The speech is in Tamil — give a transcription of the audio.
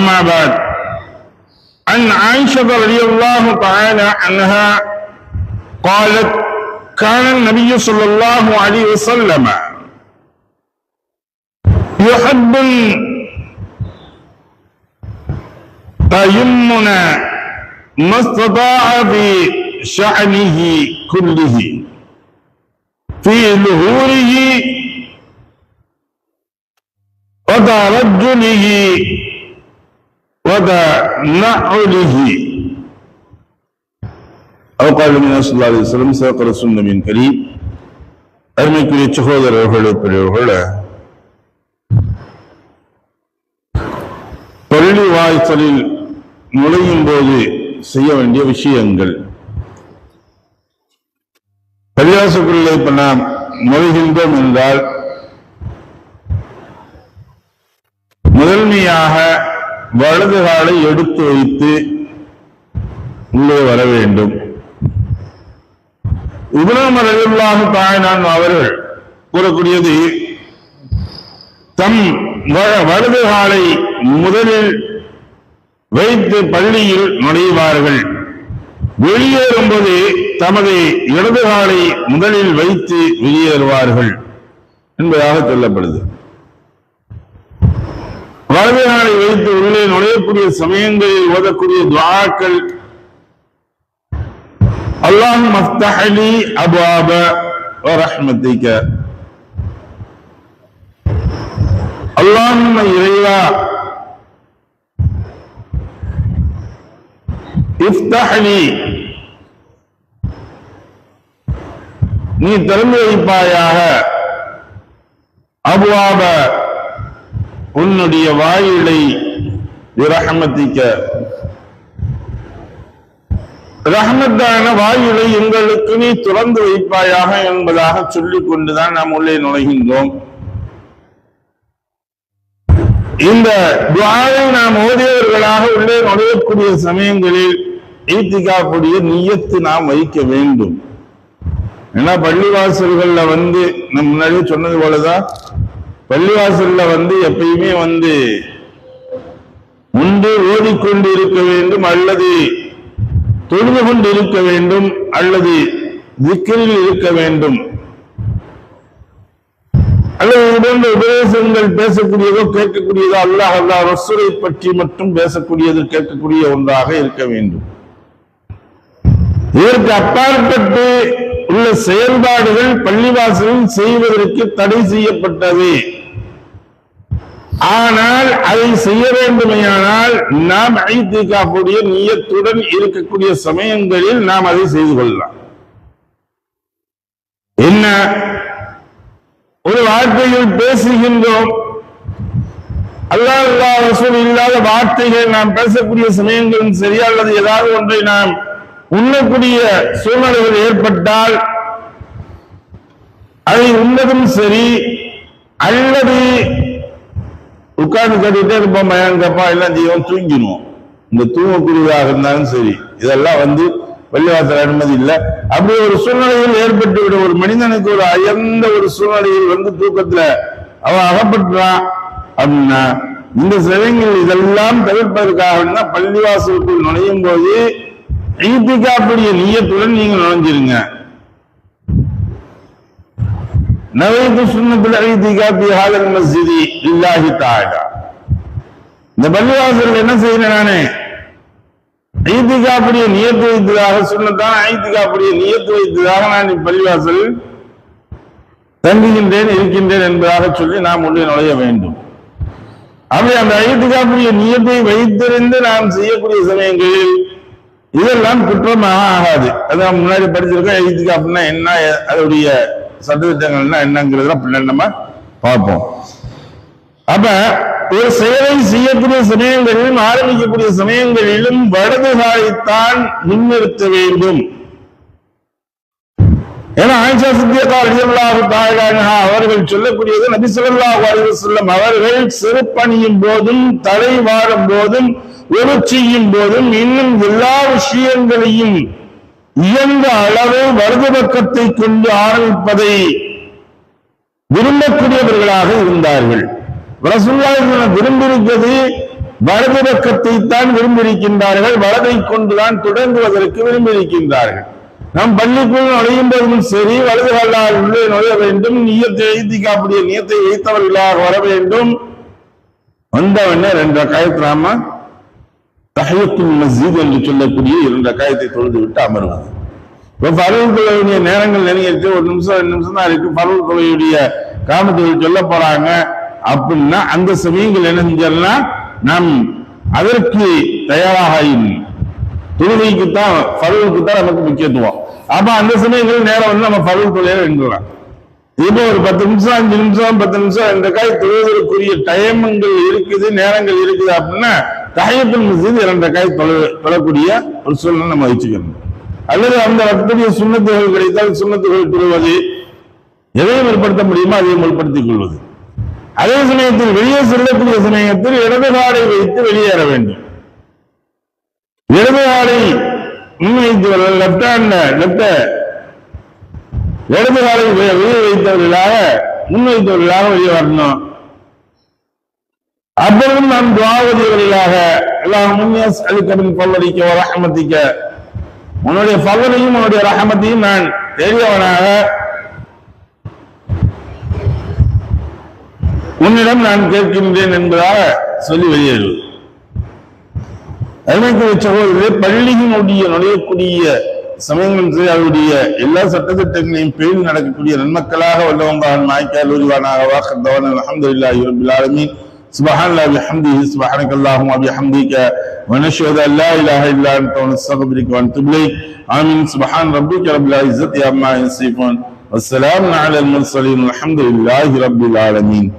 أما بعد عن عائشة رضي الله تعالى عنها قالت كان النبي صلى الله عليه وسلم يحب تيمن ما استطاع في شأنه كله في ظهوره وترجله وتنعله أو قال من صلى الله عليه وسلم سبق رسول النبي الكريم அருமைக்குரிய சகோதரர்களே பெரியவர்களே, பள்ளி வாய்ச்சலில் நுழையும் போது செய்ய வேண்டிய விஷயங்கள். பள்ளிவாசலுக்குள்ளே இப்ப நாம் நுழைகின்றோம் என்றால் முதன்மையாக வலது காலை எடுத்து வைத்து உள்ளே வர வேண்டும். இப்னு உமர் ரலியல்லாஹு தஆலா அவர்கள் கூறக்கூடியது, தம் வலது காலை முதலில் வைத்து பள்ளியில் நுழைவார்கள். வெளியேறும்போது தமது இடது காலை முதலில் வைத்து வெளியேறுவார்கள் என்பதாக சொல்லப்படுது. வலது காலை வைத்து உள்ளே நுழையக்கூடிய சமயங்களில் ஓதக்கூடிய துஆக்கள், அல்லாஹும்ம அஃப்தஹ் லி அப்வாப ரஹ்மத்திக, அல்லாஹும்ம இறைவா இஃப்தஹ் லி, நீ திறந்து வைப்பாயாக, அப்வாப உன்னுடைய வாயிலை, ரஹ்மத்திக ரஹ்மத்தான வாயிலை எங்களுக்கு நீ திறந்து வைப்பாயாக என்பதாக சொல்லிக் கொண்டுதான் நாம் உள்ளே நுழைகின்றோம். இந்த துஆவை நாம் ஓதியவர்களாக உள்ளே நுழையக்கூடிய சமயங்களில் ஈத்திகாஃபுடைய நியத்து நாம் வைக்க வேண்டும். ஏன்னா பள்ளிவாசல்கள்ல நம்ம முன்னாடியே சொன்னது போலதான், பள்ளிவாசல்ல எப்பயுமே ஒன்று ஓடிக்கொண்டு இருக்க வேண்டும், அல்லது தொழுது கொண்டு இருக்க வேண்டும், அல்லது திக்ரில் இருக்க வேண்டும், அல்லது இதுபோன்ற உபதேசங்கள் பேசக்கூடியதோ கேட்கக்கூடியதோ அல்லாஹ் அல்லாஹ் ரசூலை பற்றி மட்டும் பேசக்கூடியது கேட்கக்கூடிய ஒன்றாக இருக்க வேண்டும். இதற்கு அப்பாற்பட்டு உள்ள செயல்பாடுகள் பள்ளிவாசலில் செய்வதற்கு தடை செய்யப்பட்டது. ஆனால் அதை செய்ய வேண்டுமையானால் நாம் இத்திகாஃபுடைய நியத்துடன் இருக்கக்கூடிய சமயங்களில் நாம் அதை செய்து கொள்ளலாம். என்ன, ஒரு வார்த்தையில் பேசுகின்றோம், அல்லாஹ் அல்லாஹ் ரசூல் இல்லாத வார்த்தைகள் நாம் பேசக்கூடிய சமயங்களும் சரி, அல்லது ஏதாவது ஒன்றை நாம் உண்ணக்கூடிய சூழ்நிலைகள் ஏற்பட்டால் அதை உண்ணதும் சரி, அல்லது உட்கார்ந்து கட்டிட்டே இருப்போம், மயங்கப்பா எல்லாம் செய்வோம், தூங்கிடுவோம். இந்த தூங்கக்கூடியதாக இருந்தாலும் சரி, இதெல்லாம் பள்ளிவாசல் அனுமதி இல்லை. அப்படி ஒரு சூழ்நிலையில் ஏற்பட்டு விட ஒரு மனிதனுக்கு ஒரு அயர்ந்த ஒரு சூழ்நிலையில் தூக்கத்துல அவன் அகப்பட்டுறான் அப்படின்னா, இந்த சமயங்கள் இதெல்லாம் தவிர்ப்பதற்காக பள்ளிவாசலுக்குள் நுழையும் போது ஈத்திகாஃபுடைய நியத்துடன் நீங்க நுழைஞ்சிருங்க. நவைது சுன்னத்துல் ஈத்திகாஃப் ஃபீ ஹாதல் மஸ்ஜிதி லில்லாஹி தஆலா. இந்த பள்ளிவாசல் என்ன செய்யறேன், நானே ஈத்திகாஃபுடைய நியத்து வைத்ததாக சுன்னத்தான ஈத்திகாஃபுடைய நியத்து வைத்ததாக நான் பள்ளிவாசல் தங்குகின்றேன் இருக்கின்றேன் என்பதாக சொல்லி நாம் உள்ளே நுழைய வேண்டும். அப்படி அந்த ஈத்திகாஃபுடைய நியத்தை வைத்திருந்து நாம் செய்யக்கூடிய சமயங்களில் இதெல்லாம் குற்றமாக ஆகாது. அதான் முன்னாடி படிச்சிருக்கோம், ஈத்திகாஃப்னா என்ன, அதோடைய சட்டத்திட்டங்கள்னா என்னங்கிறத பின்னாடி நம்ம பார்ப்போம். அப்ப ஒரு செயலை செய்யக்கூடிய சமயங்களிலும் ஆரம்பிக்கக்கூடிய சமயங்களிலும் வலது காலைத்தான் முன்னிறுத்த வேண்டும். ஏன்னா ஆயிஷா சித்திகா ரலியல்லாஹு தஆலா அன்ஹா அவர்கள் சொல்லக்கூடியது, நபி ஸல்லல்லாஹு அலைஹி வஸல்லம் அவர்கள் செருப்பணியும் போதும், தலை வாரும் போதும், ஒரு செய்யும் போதும், இன்னும் எல்லா விஷயங்களையும் இயன்ற அளவு வலது பக்கத்தை கொண்டு ஆரம்பிப்பதை விரும்பக்கூடியவர்களாக இருந்தார்கள். ரசூலுல்லாஹி விரும்பியிருக்கிறது வலது பக்கத்தை தான் விரும்பியிருக்கின்றார்கள், வலதை கொண்டுதான் தொடங்குவதற்கு விரும்பியிருக்கின்றார்கள். நாம் பள்ளிக்குள் நுழையும் போதும் சரி, வலது காலால் உள்ளே நுழைய வேண்டும், ஈத்திகாப்புடைய நியத்தை வைத்தவர்களாக வர வேண்டும். வந்தவனே 2 ரக்காயத் நாம தஹியத்துல் மஸ்ஜித் என்று சொல்லக்கூடிய 2 ரக்காயத்தை தொழுது விட்டு அமர்வது. இப்ப ஃபர்ல் தொழுகையுடைய நேரங்கள் நெருங்கிடுச்சு, 1 நிமிஷம் 2 நிமிஷம் தான் இருக்கு, ஃபர்ல் தொழுகையுடைய காமத்துகள் சொல்ல போறாங்க அப்படின்னா அந்த சமயங்கள் என்ன செஞ்சோம்னா நாம் அதற்கு தயாராக தொழுகைக்குத்தான் ஃபர்லுக்கு தான் நமக்கு முக்கியத்துவம். அப்ப அந்த சமயங்கள் நேரம் வந்து நம்ம ஃபர்ல் தொழுகை வென்றலாம். இப்போ ஒரு 10 நிமிஷம் 5 நிமிஷம் 10 நிமிஷம் 2 ரக்காய் தொழுவதற்குரிய டைமங்கள் இருக்குது, நேரங்கள் இருக்குது அப்படின்னா தஹியத்துல் மஸ்ஜித் 2 ரக்காய் தொழக்கூடிய ஒரு சூழ்நிலை நம்ம வச்சுக்கணும். அல்லது அந்த வக்துடைய சுன்னத்துகள் கிடைத்தால் சுன்னத்துகள் தொழுவது, எதையும் முற்படுத்த முடியுமோ அதையும் முற்படுத்திக் கொள்வது. அதே சமயத்தில் வெளியே செல்லக்கூடிய சமயத்தில் இடது காலை வைத்து வெளியேற வேண்டும். இடது காலை முன்வைத்து லெப்ட் இடது காலை வெளியே வைத்தவர்களாக முன்வைத்தவர்களாக வெளியே வரணும். அப்பொழுதும் நாம் துஆவதியவர்களாக அல்லாஹ் முன்னியஸ் அலிகபின் பல்லரிக்க ரஹமத்திக்க, உன்னுடைய பல்லரையும் உன்னுடைய ரஹமத்தையும் நான் தெரியவனாக உன்னிடம் நான் கேட்கின்றேன் என்பதாக சொல்லி வெளியேறுவது. அதற்கு சகோதரர்களே, பள்ளியினுடைய நுழையக்கூடிய சமயங்கள் அவருடைய எல்லா சட்டத்திட்டங்களையும் பேணி நடக்கக்கூடிய நன்மக்களாக வல்லவங்க நாய்க்கால் உரிவானாக வாக்கத்தவன் அல்ஹம்துலில்லாஹி ரப்பில் ஆலமீன். சுப்ஹானல்லாஹி வபிஹம்திஹி சுப்ஹானக்கல்லாஹும்ம வபிஹம்திக வநஷ்ஹது அன் லா இலாஹா இல்லா அன்த வனஸ்தக்ஃபிருக வநதுபு இலைக். ஆமீன். சுப்ஹான ரப்பிக ரப்பில் இஸ்ஸத்தி அம்மா யசிஃபூன் வஸ்ஸலாமு அலல் முர்ஸலீன் வல்ஹம்துலில்லாஹி ரப்பில் ஆலமீன்.